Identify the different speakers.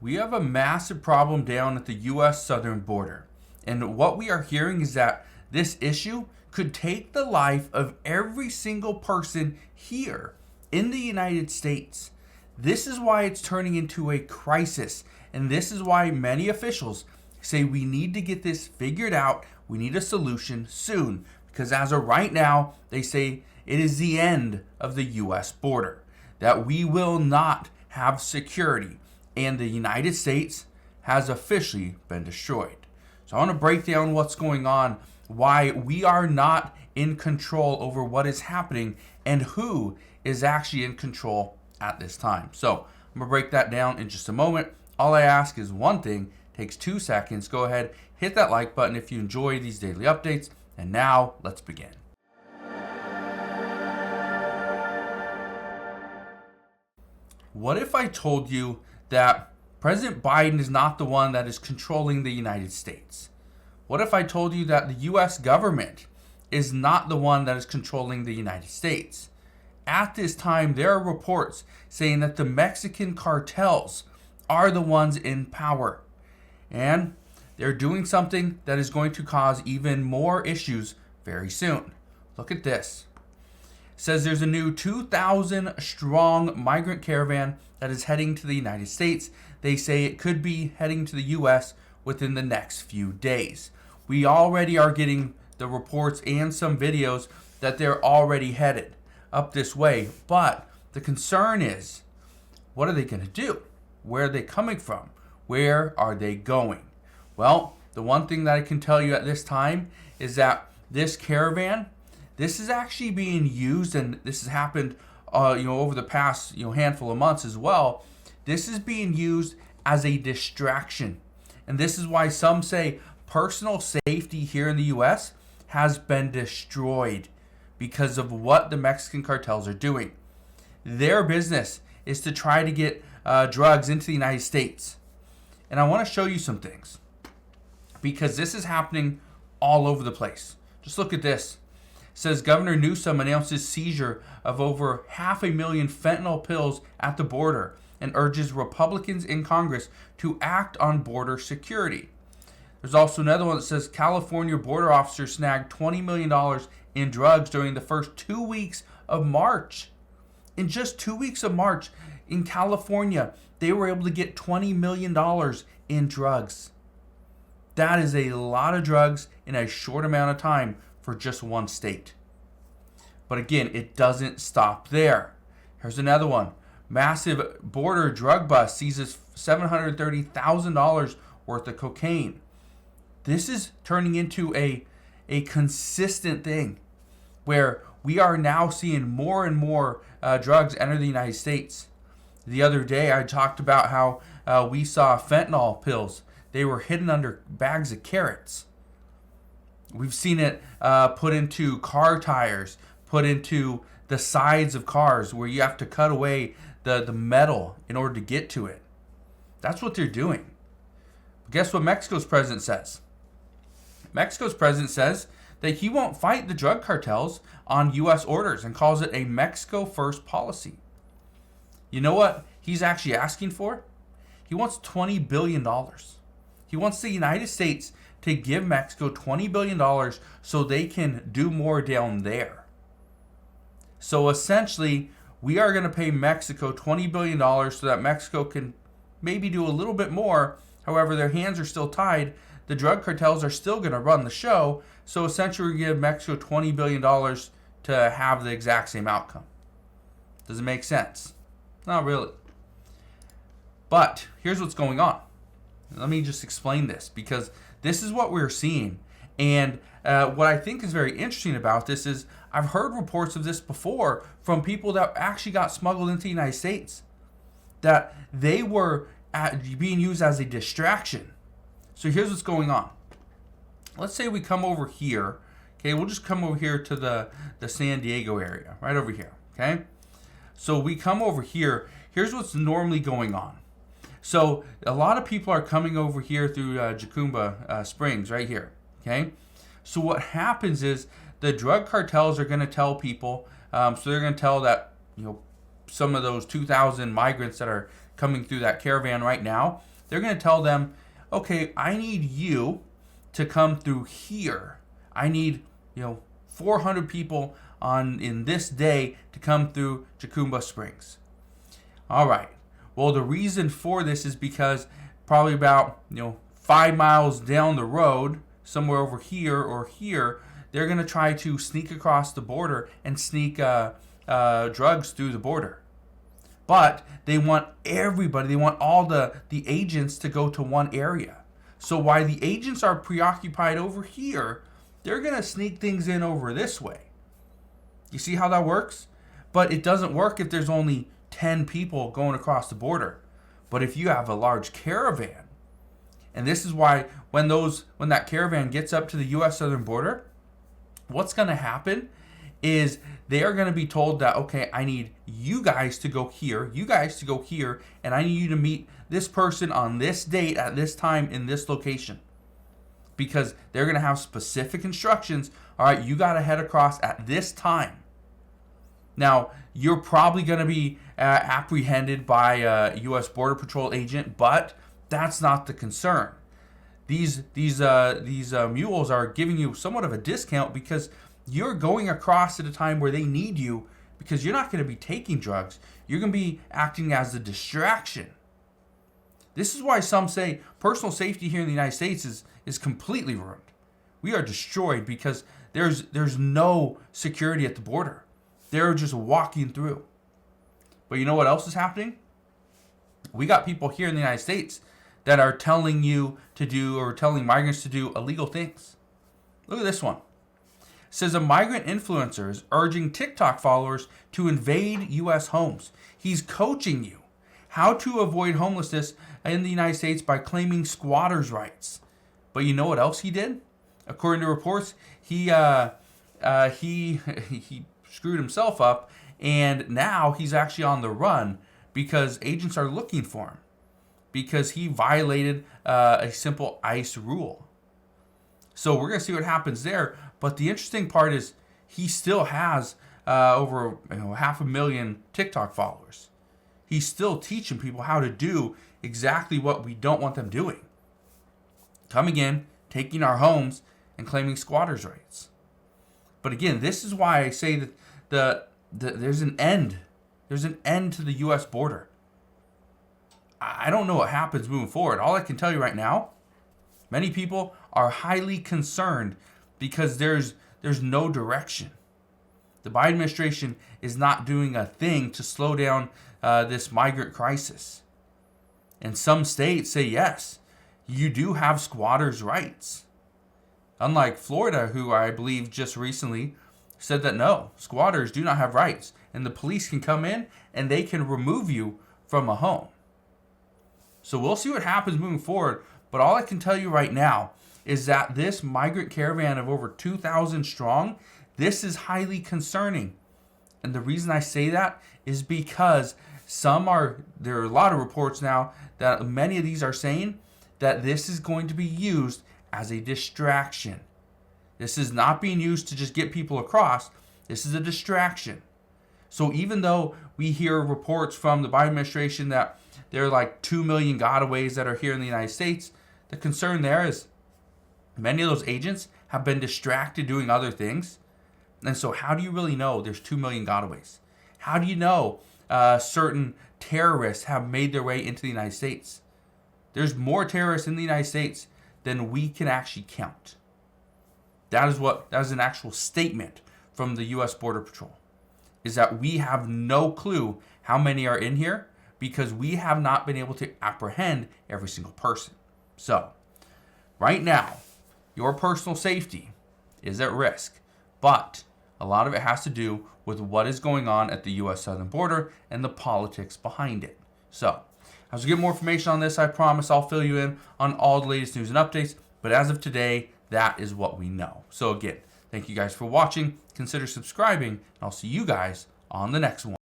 Speaker 1: We have a massive problem down at the U.S. southern border. And what we are hearing is that this issue could take the life of every single person here in the United States. This is why it's turning into a crisis. And this is why many officials say we need to get this figured out. We need a solution soon. Because as of right now, they say it is the end of the U.S. border. That we will not have security. And the United States has officially been destroyed. So I want to break down what's going on, why we are not in control over what is happening, and who is actually in control at this time. So I'm going to break that down in just a moment. All I ask is one thing, takes 2 seconds. Go ahead, hit that like button if you enjoy these daily updates. And now let's begin. What if I told you that President Biden is not the one that is controlling the United States? What if I told you that the U.S. government is not the one that is controlling the United States? At this time, there are reports saying that the Mexican cartels are the ones in power. And they're doing something that is going to cause even more issues very soon. Look at this. It says there's a new 2,000 strong migrant caravan that is heading to the United States. They say it could be heading to the U.S. within the next few days. We already are getting the reports and some videos that they're already headed up this way. But the concern is, what are they going to do? Where are they coming from? Where are they going? Well, the one thing that I can tell you at this time is that this caravan, this is actually being used, and this has happened over the past handful of months as well. This is being used as a distraction. And this is why some say personal safety here in the U.S. has been destroyed because of what the Mexican cartels are doing. Their business is to try to get drugs into the United States. And I want to show you some things, because this is happening all over the place. Just look at this. It says Governor Newsom announces seizure of over 500,000 fentanyl pills at the border and urges Republicans in Congress to act on border security. There's also another one that says California border officers snagged $20 million in drugs during the first 2 weeks of March. In just 2 weeks of March, in California, they were able to get $20 million in drugs. That is a lot of drugs in a short amount of time for just one state. But again, it doesn't stop there. Here's another one. Massive border drug bust seizes $730,000 worth of cocaine. This is turning into a consistent thing where we are now seeing more and more drugs enter the United States. The other day, I talked about how we saw fentanyl pills. They were hidden under bags of carrots. We've seen it put into car tires, put into the sides of cars where you have to cut away the metal in order to get to it. That's what they're doing. But guess what Mexico's president says? Mexico's president says that he won't fight the drug cartels on U.S. orders and calls it a Mexico first policy. You know what he's actually asking for? He wants $20 billion. He wants the United States to give Mexico $20 billion so they can do more down there. So essentially, we are going to pay Mexico $20 billion so that Mexico can maybe do a little bit more. However, their hands are still tied. The drug cartels are still going to run the show. So essentially, we give Mexico $20 billion to have the exact same outcome. Does it make sense? Not really. But here's what's going on. Let me just explain this, because this is what we're seeing. And what I think is very interesting about this is I've heard reports of this before from people that actually got smuggled into the United States, that they were being used as a distraction. So here's what's going on. Let's say we come over here. Okay, we'll just come over here to the San Diego area, right over here. Okay, so we come over here. Here's what's normally going on. So a lot of people are coming over here through Jacumba Springs right here, okay? So what happens is the drug cartels are going to tell people, so they're going to tell that, some of those 2,000 migrants that are coming through that caravan right now, they're going to tell them, okay, I need you to come through here. I need, 400 people in this day to come through Jacumba Springs. All right. Well, the reason for this is because probably about 5 miles down the road, somewhere over here or here, they're going to try to sneak across the border and sneak drugs through the border. But they want everybody, they want all the agents to go to one area. So while the agents are preoccupied over here, they're going to sneak things in over this way. You see how that works? But it doesn't work if there's only 10 people going across the border. But if you have a large caravan, and this is why when that caravan gets up to the U.S. southern border, what's going to happen is they are going to be told that, okay, I need you guys to go here, and I need you to meet this person on this date at this time in this location. Because they're going to have specific instructions. All right, you got to head across at this time. Now, you're probably going to be apprehended by a U.S. Border Patrol agent, but that's not the concern. These mules are giving you somewhat of a discount because you're going across at a time where they need you, because you're not going to be taking drugs. You're going to be acting as a distraction. This is why some say personal safety here in the United States is completely ruined. We are destroyed because there's no security at the border. They're just walking through. But you know what else is happening? We got people here in the United States that are telling you to do, or telling migrants to do, illegal things. Look at this one. It says a migrant influencer is urging TikTok followers to invade U.S. homes. He's coaching you how to avoid homelessness in the United States by claiming squatters' rights. But you know what else he did? According to reports, he screwed himself up, and now he's actually on the run because agents are looking for him because he violated a simple ICE rule. So we're going to see what happens there. But the interesting part is he still has over 500,000 TikTok followers. He's still teaching people how to do exactly what we don't want them doing. Coming in, taking our homes, and claiming squatters' rights. But again, this is why I say that there's an end. There's an end to the U.S. border. I don't know what happens moving forward. All I can tell you right now, many people are highly concerned because there's no direction. The Biden administration is not doing a thing to slow down this migrant crisis. And some states say, yes, you do have squatters' rights. Unlike Florida, who I believe just recently said that no, squatters do not have rights. And the police can come in and they can remove you from a home. So we'll see what happens moving forward. But all I can tell you right now is that this migrant caravan of over 2,000 strong, this is highly concerning. And the reason I say that is because there are a lot of reports now that many of these are saying that this is going to be used as a distraction. This is not being used to just get people across. This is a distraction. So even though we hear reports from the Biden administration that there are like 2 million gotaways that are here in the United States, the concern there is many of those agents have been distracted doing other things. And so how do you really know there's 2 million gotaways? How do you know certain terrorists have made their way into the United States? There's more terrorists in the United States than we can actually count. That is an actual statement from the U.S. Border Patrol, is that we have no clue how many are in here because we have not been able to apprehend every single person. So, right now, your personal safety is at risk, but a lot of it has to do with what is going on at the U.S. southern border and the politics behind it. So, as we get more information on this, I promise I'll fill you in on all the latest news and updates. But as of today, that is what we know. So again, thank you guys for watching. Consider subscribing, and I'll see you guys on the next one.